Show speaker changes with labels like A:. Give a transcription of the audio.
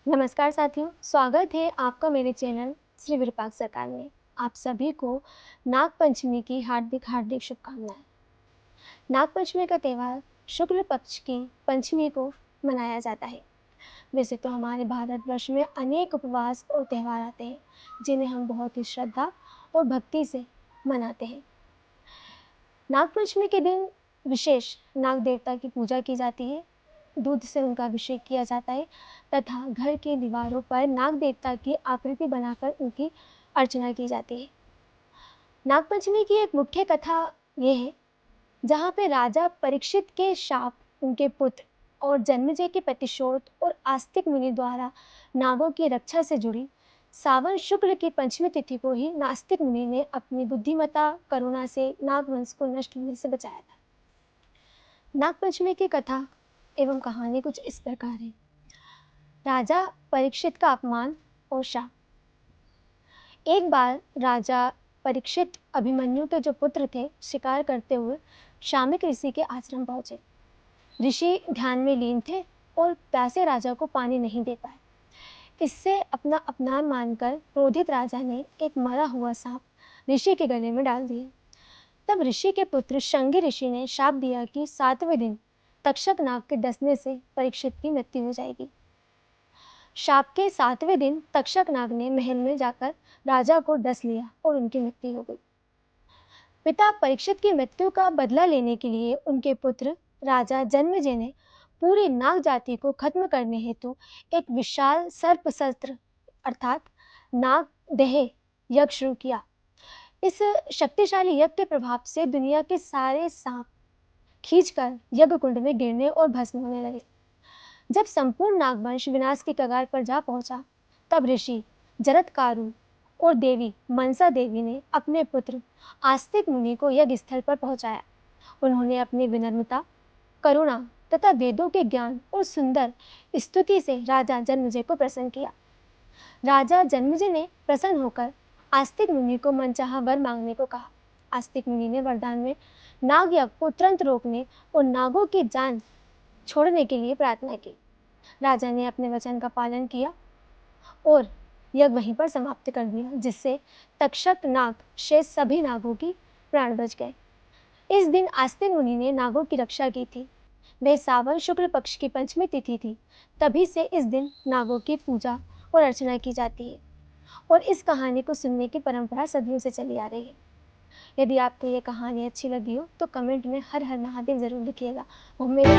A: नमस्कार साथियों, स्वागत है आपका मेरे चैनल श्री विरूपाक्ष सरकार में। आप सभी को नाग पंचमी की हार्दिक हार्दिक शुभकामनाएं। नाग पंचमी का त्यौहार शुक्ल पक्ष की पंचमी को मनाया जाता है। वैसे तो हमारे भारतवर्ष में अनेक उपवास और त्यौहार आते हैं, जिन्हें हम बहुत ही श्रद्धा और भक्ति से मनाते हैं। नाग पंचमी के दिन विशेष नाग देवता की पूजा की जाती है। दूध से उनका अभिषेक किया जाता है तथा घर की दीवारों पर नाग देवता की आकृति बनाकर उनकी अर्चना की जाती है। नागपंचमी की एक मुख्य कथा ये है, जहाँ पे राजा परीक्षित के शाप, उनके पुत्र और जन्मेजय के प्रतिशोध और आस्तिक मुनि द्वारा नागों की रक्षा से जुड़ी सावन शुक्ल की पंचमी तिथि को ही नास्तिक मुनि ने अपनी बुद्धिमत्ता करुणा से नागवंश को नष्ट होने से बचाया था। नागपंचमी की कथा एवं कहानी कुछ इस प्रकार है। राजा परीक्षित का अपमान और शाप। एक बार राजा परीक्षित अभिमन्यु के जो पुत्र थे, शिकार करते हुए शामिक ऋषि के आश्रम पहुंचे। ऋषि ध्यान में लीन थे और प्यासे राजा को पानी नहीं दे पाए। इससे अपना अपमान मानकर क्रोधित राजा ने एक मरा हुआ सांप ऋषि के गले में डाल दिया। तब ऋषि के पुत्र शंगी ऋषि ने शाप दिया कि 7वें दिन तक्षक नाग के डसने से परीक्षित की मृत्यु हो जाएगी। शाप के 7वें दिन तक्षक नाग ने महल में जाकर राजा को डस लिया और उनकी मृत्यु हो गई। पिता परीक्षित की मृत्यु का बदला लेने के लिए उनके पुत्र राजा जन्मेजय ने पूरी नाग जाति को खत्म करने हेतु एक विशाल सर्प शस्त्र अर्थात नाग देह यज्ञ शुरू किया। इस शक्तिशाली यज्ञ के प्रभाव से दुनिया के सारे सांप खींचकर यज्ञ कुंड में गिरने और भस्म होने लगे। जब संपूर्ण नागवंश विनाश की कगार पर जा पहुंचा, तब ऋषि जरत्कारु और देवी मनसा देवी ने अपने पुत्र आस्तिक मुनि को यज्ञ स्थल पर पहुंचाया। उन्होंने अपनी विनम्रता, करुणा तथा वेदों के ज्ञान और सुंदर स्तुति से राजा जन्मेजय को प्रसन्न किया। राजा जन्मेजय ने प्रसन्न होकर आस्तिक मुनि को मनचाहा वर मांगने को कहा। आस्तिक मुनि ने वरदान में नाग यज्ञ को तुरंत रोकने और नागों की जान छोड़ने के लिए प्रार्थना की। राजा ने अपने वचन का पालन किया और यज्ञ वहीं पर समाप्त कर दिया, जिससे तक्षक नाग शेष सभी नागों की प्राण बच गए। इस दिन आस्तिक मुनि ने नागों की रक्षा की थी। वह सावन शुक्ल पक्ष की पंचमी तिथि थी। तभी से इस दिन नागों की पूजा और अर्चना की जाती है और इस कहानी को सुनने की परंपरा सदियों से चली आ रही है। यदि आपको ये कहानी अच्छी लगी हो तो कमेंट में हर हर महादेव जरूर लिखिएगा और मेरे